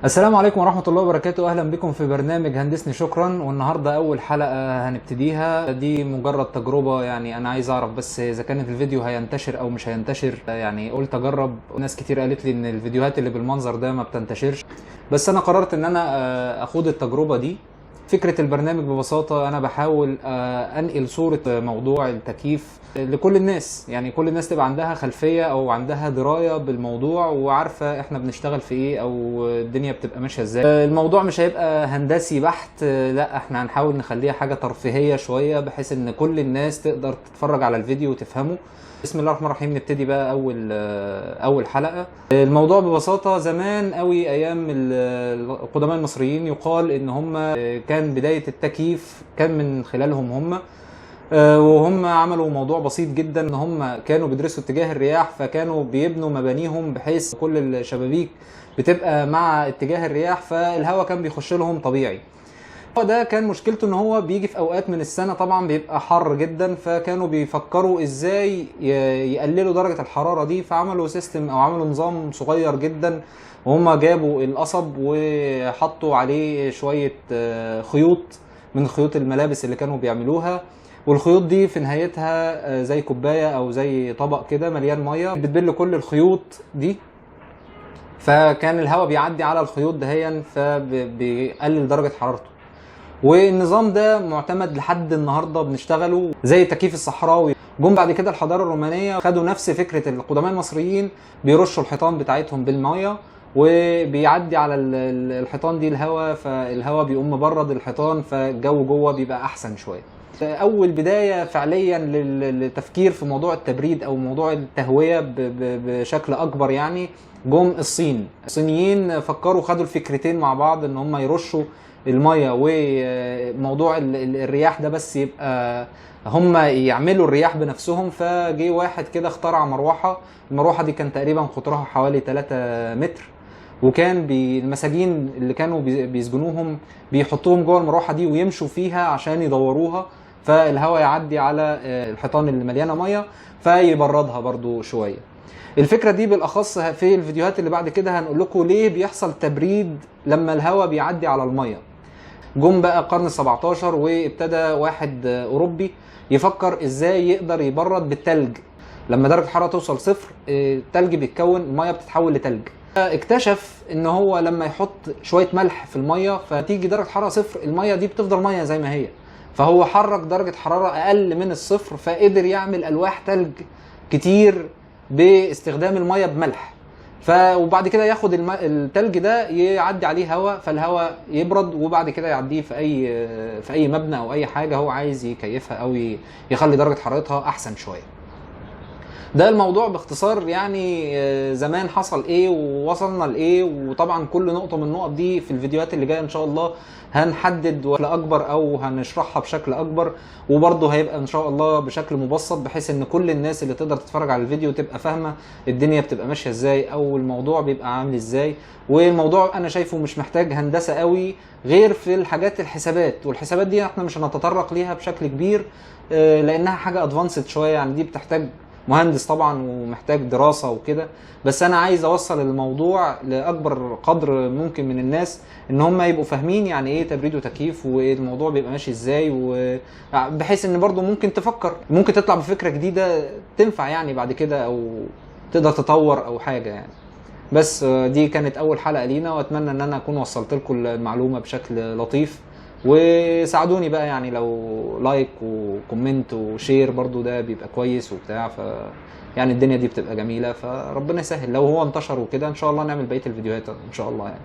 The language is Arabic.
السلام عليكم ورحمة الله وبركاته. أهلا بكم في برنامج هندسني شكرا. والنهاردة أول حلقة هنبتديها، دي مجرد تجربة. يعني أنا عايز أعرف بس إذا كانت الفيديو هينتشر أو مش هينتشر. يعني قلت أجرب، ناس كتير قالت لي إن الفيديوهات اللي بالمنظر ده ما بتنتشرش، بس أنا قررت إن أنا أخوض التجربة دي. فكرة البرنامج ببساطة أنا بحاول أنقل صورة موضوع التكييف لكل الناس، يعني كل الناس تبقى عندها خلفية أو عندها دراية بالموضوع وعارفة إحنا بنشتغل في إيه أو الدنيا بتبقى ماشية إزاي. الموضوع مش هيبقى هندسي بحت، لا إحنا هنحاول نخليها حاجة ترفيهية شوية بحيث إن كل الناس تقدر تتفرج على الفيديو وتفهمه. بسم الله الرحمن الرحيم. نبتدي بقى اول حلقه. الموضوع ببساطه زمان قوي ايام القدماء المصريين يقال ان هم كان بدايه التكييف كان من خلالهم هم، وهم عملوا موضوع بسيط جدا، ان هم كانوا بيدرسوا اتجاه الرياح، فكانوا بيبنوا مبانيهم بحيث كل الشبابيك بتبقى مع اتجاه الرياح، فالهواء كان بيخش لهم طبيعي. ده كان مشكلته ان هو بيجي في اوقات من السنه طبعا بيبقى حر جدا، فكانوا بيفكروا ازاي يقللوا درجه الحراره دي، فعملوا سيستم او عملوا نظام صغير جدا. وهم جابوا القصب وحطوا عليه شويه خيوط من خيوط الملابس اللي كانوا بيعملوها، والخيوط دي في نهايتها زي كوبايه او زي طبق كده مليان ميه بتبل كل الخيوط دي، فكان الهواء بيعدي على الخيوط دهيا فبيقلل درجه حرارته. والنظام ده معتمد لحد النهارده بنشتغله زي التكييف الصحراوي. جم بعد كده الحضاره الرومانيه خدوا نفس فكره القدماء المصريين، بيرشوا الحيطان بتاعتهم بالميه وبيعدي على الحيطان دي الهواء، فالهواء بيقوم مبرد الحيطان، فالجو جوه بيبقى احسن شويه. اول بدايه فعليا للتفكير في موضوع التبريد او موضوع التهويه بشكل اكبر، يعني جم الصينيين فكروا، خدوا الفكرتين مع بعض ان هم يرشوا الميه وموضوع الرياح ده بس يبقى هم يعملوا الرياح بنفسهم. فجي واحد كده اخترع مروحه. المروحه دي كان تقريبا قطرها حوالي 3 متر، وكان المساجين اللي كانوا بيسجنوهم بيحطوهم جوه المروحه دي ويمشوا فيها عشان يدوروها، فالهواء يعدي على الحيطان اللي مليانه ميه فيبردها برضو شويه. الفكره دي بالاخص في الفيديوهات اللي بعد كده هنقول لكم ليه بيحصل تبريد لما الهواء بيعدي على الميه. جم بقى القرن ال17 وابتدى واحد اوروبي يفكر ازاي يقدر يبرد بالتلج. لما درجه الحراره توصل صفر التلج بيتكون، الميه بتتحول لتلج. اكتشف ان هو لما يحط شويه ملح في الميه فتيجي درجه حراره صفر، الميه دي بتفضل ميه زي ما هي، فهو حرك درجه حراره اقل من الصفر، فقدر يعمل الواح تلج كتير باستخدام الميه بملح. وبعد كده ياخد التلج ده يعدي عليه هواء، فالهواء يبرد وبعد كده يعديه في اي مبنى او اي حاجه هو عايز يكيفها او يخلي درجه حرارتها احسن شويه. ده الموضوع باختصار. يعني زمان حصل ايه ووصلنا لايه، وطبعا كل نقطه من النقط دي في الفيديوهات اللي جايه ان شاء الله هنحدد بشكل اكبر او هنشرحها بشكل اكبر، وبرضه هيبقى ان شاء الله بشكل مبسط بحيث ان كل الناس اللي تقدر تتفرج على الفيديو تبقى فاهمه الدنيا بتبقى ماشيه ازاي او الموضوع بيبقى عامل ازاي. والموضوع انا شايفه مش محتاج هندسه قوي غير في الحاجات الحسابات، والحسابات دي احنا مش هنتطرق ليها بشكل كبير لانها حاجه ادفانسد شويه، يعني دي بتحتاج مهندس طبعا ومحتاج دراسة وكده. بس انا عايز اوصل الموضوع لاكبر قدر ممكن من الناس ان هم يبقوا فاهمين يعني ايه تبريد وتكييف والموضوع بيبقى ماشي ازاي، بحيث ان برضو ممكن تفكر، ممكن تطلع بفكرة جديدة تنفع يعني بعد كده او تقدر تطور او حاجة يعني. بس دي كانت اول حلقة لينا، واتمنى ان انا اكون وصلت لكم المعلومة بشكل لطيف، وساعدوني بقى يعني لو لايك وكومنت وشير برضو ده بيبقى كويس وبتاع، يعني الدنيا دي بتبقى جميلة، فربنا يسهل لو هو انتشر وكده ان شاء الله نعمل بقية الفيديوهات ان شاء الله يعني.